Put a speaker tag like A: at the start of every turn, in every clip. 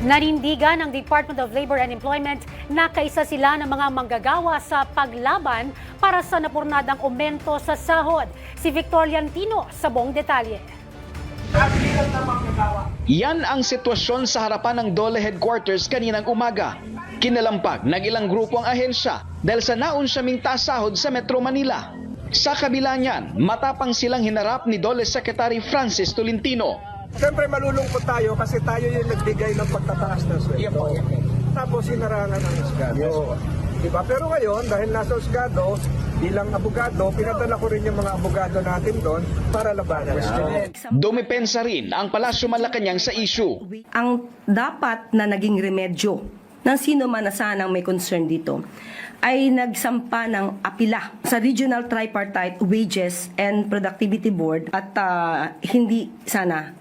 A: Nanindigan ng Department of Labor and Employment na kaisa sila ng mga manggagawa sa paglaban para sa napurnadang aumento sa sahod. Si Victor Liantino sa buong detalye.
B: Yan ang sitwasyon sa harapan ng DOLE headquarters kaninang umaga. Kinalampag ng ilang grupo ang ahensya dahil sa naunsyaming taas sahod sa Metro Manila. Sa kabila niyan, matapang silang hinarap ni DOLE Secretary Francis Tolentino.
C: Siyempre malulungkot tayo kasi tayo yung nagbigay ng pagtataas ng sweldo. Tapos hinarangan ang Husgado. Diba? Pero ngayon, dahil nasa Husgado, bilang abogado, pinadala ko rin yung mga abogado natin doon para labanan.
B: Dumipensa rin ang Palasyo Malacanang sa issue.
D: Ang dapat na naging remedyo ng sino man na sanang may concern dito ay nagsampa ng apila sa Regional Tripartite Wages and Productivity Board at hindi sana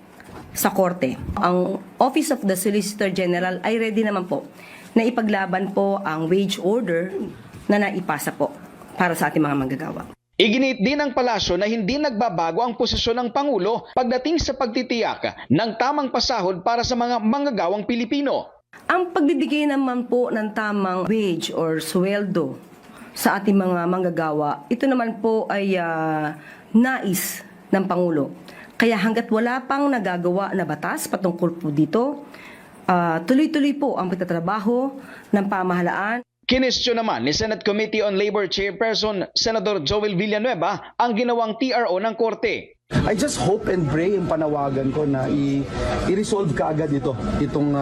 D: sa korte. Ang Office of the Solicitor General ay ready naman po na ipaglaban po ang wage order na naipasa po para sa ating mga manggagawa.
B: Iginit din ng palasyo na hindi nagbabago ang posisyon ng Pangulo pagdating sa pagtitiyak ng tamang pasahod para sa mga manggagawang Pilipino.
D: Ang pagbibigay naman po ng tamang wage or sweldo sa ating mga manggagawa, ito naman po ay nais ng Pangulo. Kaya hanggat wala pang nagagawa na batas patungkol po dito, tuloy-tuloy po ang pagtatrabaho ng pamahalaan.
B: Kinestyon naman ni Senate Committee on Labor Chairperson Senator Joel Villanueva ang ginawang TRO ng Korte.
E: I just hope and pray yung panawagan ko na i-resolve kaagad itong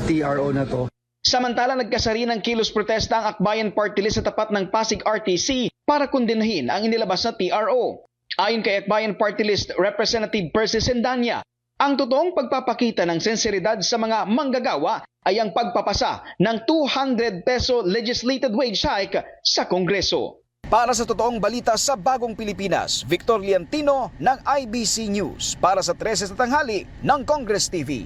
E: TRO na to.
B: Samantala nagkasari ng kilos protesta ang Akbayan Party List sa tapat ng Pasig RTC para kondinahin ang inilabas na TRO. Ayon kay Akbayan Party List Representative Percy Sendanya, ang totoong pagpapakita ng senseridad sa mga manggagawa ay ang pagpapasa ng 200 peso legislated wage hike sa Kongreso. Para sa totoong balita sa Bagong Pilipinas, Victor Liantino ng IBC News para sa 13 sa tanghali ng Congress TV.